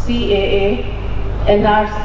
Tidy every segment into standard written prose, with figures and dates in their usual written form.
CAA, NRC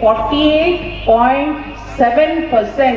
48.7%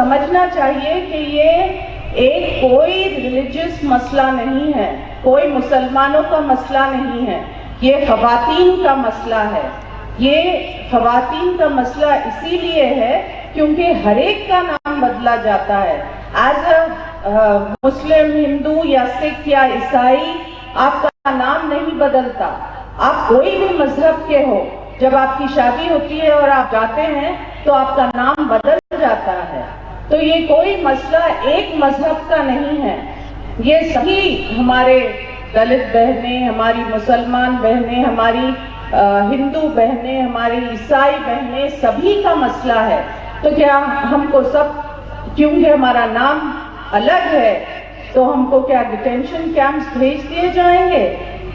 سمجھنا چاہیے کہ یہ ایک کوئی ریلیجیس مسئلہ نہیں ہے، کوئی مسلمانوں کا مسئلہ نہیں ہے، یہ خواتین کا مسئلہ ہے۔ یہ خواتین کا مسئلہ اسی لیے ہے کیونکہ ہر ایک کا نام بدلا جاتا ہے۔ ایز اے مسلم، ہندو یا سکھ یا عیسائی آپ کا نام نہیں بدلتا، آپ کوئی بھی مذہب کے ہو، جب آپ کی شادی ہوتی ہے اور آپ جاتے ہیں تو آپ کا نام بدل جاتا ہے۔ تو یہ کوئی مسئلہ ایک مذہب کا نہیں ہے، یہ سبھی ہمارے دلت بہنیں، ہماری مسلمان بہنیں، ہماری ہندو بہنیں، ہماری عیسائی بہنیں، سبھی کا مسئلہ ہے۔ تو کیا ہم کو سب، کیونکہ ہمارا نام الگ ہے تو ہم کو کیا ڈیٹینشن کیمپس بھیج دیے جائیں گے؟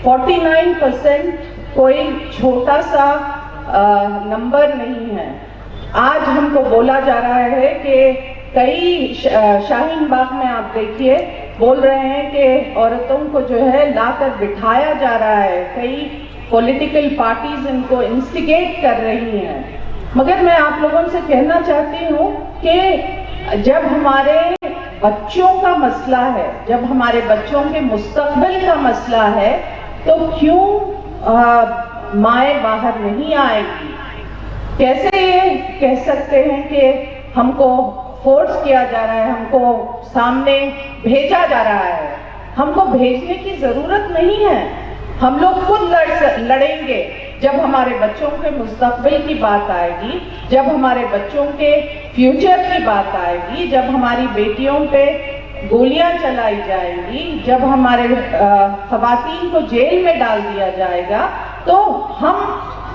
49% کوئی چھوٹا سا نمبر نہیں ہے۔ آج ہم کو بولا جا رہا ہے کہ کئی شاہین باغ میں آپ دیکھیے بول رہے ہیں کہ عورتوں کو جو ہے لا کر بٹھایا جا رہا ہے، کئی پولیٹیکل پارٹیز ان کو انسٹیگیٹ کر رہی ہیں۔ مگر میں آپ لوگوں سے کہنا چاہتی ہوں کہ جب ہمارے بچوں کا مسئلہ ہے، جب ہمارے بچوں کے مستقبل کا مسئلہ ہے، تو کیوں مائیں باہر نہیں آئے گی؟ کیسے یہ کہہ سکتے ہیں کہ ہم کو فورس کیا جا رہا ہے، ہم کو سامنے بھیجا جا رہا ہے؟ ہم کو بھیجنے کی ضرورت نہیں ہے، ہم لوگ خود لڑیں گے۔ جب ہمارے بچوں کے مستقبل کی بات آئے گی، جب ہمارے بچوں کے فیوچر کی بات آئے گی، جب ہماری بیٹیوں پہ گولیاں چلائی جائیں گی، جب ہمارے خواتین کو جیل میں ڈال دیا جائے گا، تو ہم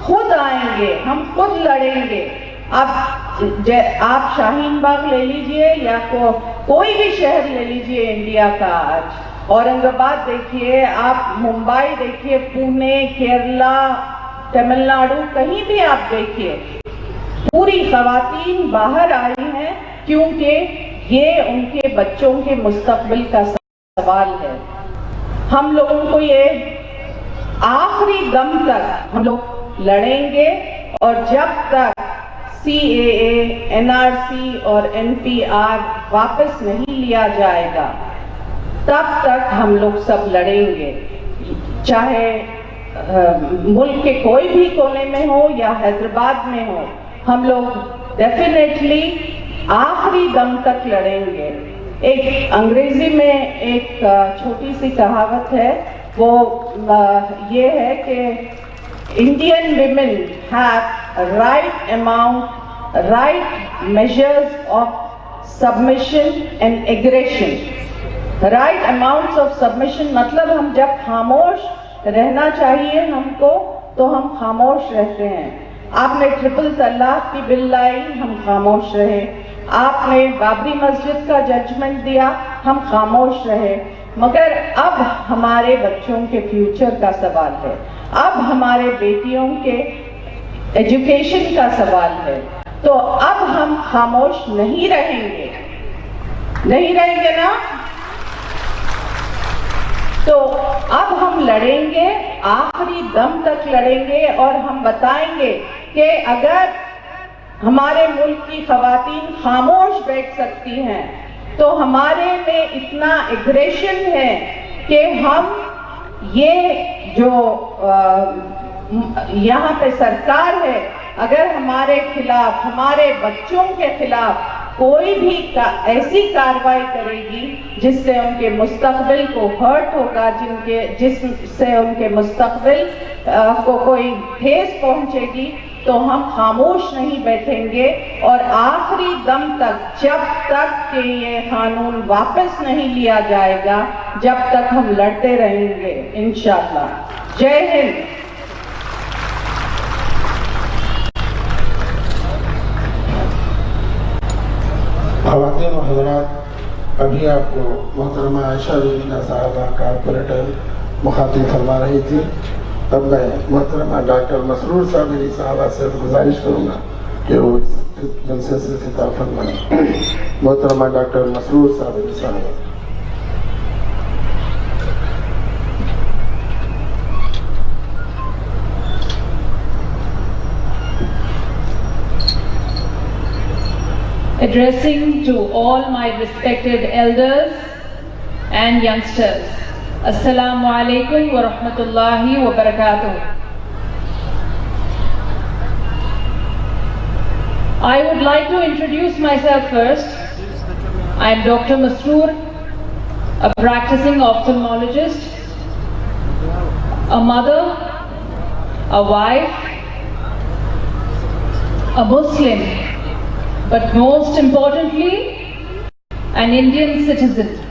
خود آئیں گے، ہم خود لڑیں گے۔ آپ شاہین باغ لے لیجئے یا کوئی بھی شہر لے لیجئے انڈیا کا، آج اورنگ آباد دیکھیے، آپ ممبئی دیکھیے، پونے، کیرلا، تمل ناڈو، کہیں بھی آپ دیکھیے، پوری خواتین باہر آئی ہیں کیونکہ یہ ان کے بچوں کے مستقبل کا سوال ہے۔ ہم لوگوں کو یہ آخری دم تک ہم لوگ لڑیں گے، اور جب تک CAA، NRC اور NPR واپس نہیں لیا جائے گا تب تک ہم لوگ سب لڑیں گے، چاہے ملک کے کوئی بھی کونے میں ہو یا حیدرآباد میں ہو، ہم لوگ ڈیفینیٹلی آخری دم تک لڑیں گے۔ ایک انگریزی میں ایک چھوٹی سی کہاوت ہے، وہ یہ ہے کہ Indian women have right measures of submission and aggression۔ right amounts of submission مطلب ہم جب خاموش رہنا چاہیے ہم کو تو ہم خاموش رہتے ہیں۔ آپ نے ٹرپل طلاق کی بل لائی، ہم خاموش رہے۔ آپ نے بابری مسجد کا ججمنٹ دیا، ہم خاموش رہے۔ مگر اب ہمارے بچوں کے فیوچر کا سوال ہے، اب ہمارے بیٹیوں کے ایجوکیشن کا سوال ہے، تو اب ہم خاموش نہیں رہیں گے، نہیں رہیں گے نا؟ تو اب ہم لڑیں گے، آخری دم تک لڑیں گے، اور ہم بتائیں گے کہ اگر ہمارے ملک کی خواتین خاموش بیٹھ سکتی ہیں تو ہمارے میں اتنا ایگریشن ہے کہ ہم یہ جو یہاں پہ سرکار ہے، اگر ہمارے خلاف، ہمارے بچوں کے خلاف کوئی بھی ایسی کارروائی کرے گی جس سے ان کے مستقبل کو ہرٹ ہوگا، جس سے ان کے مستقبل کو کوئی ٹھیس پہنچے گی، تو ہم خاموش نہیں بیٹھیں گے، اور آخری دم تک، جب تک کہ یہ قانون واپس نہیں لیا جائے گا، جب تک ہم لڑتے رہیں گے انشاءاللہ۔ جے ہند۔ خواتین و حضرات، ابھی آپ کو محترمہ عائشہ روبینہ صاحبہ کارپوریٹر مخاطب فرما رہی تھی۔ اب میں محترمہ ڈاکٹر مسرور صاحب صاحبہ سے گزارش کروں گا کہ وہ اس جلسے سے خطاب فرمائیں۔ محترمہ ڈاکٹر مسرور صاحبہ۔ addressing to all my respected elders and youngsters. Assalamu alaikum wa rahmatullahi wa barakatuh. I would like to introduce myself first. I am Dr. Masroor, a practicing ophthalmologist, a mother, a wife, a Muslim, but most importantly, an Indian citizen.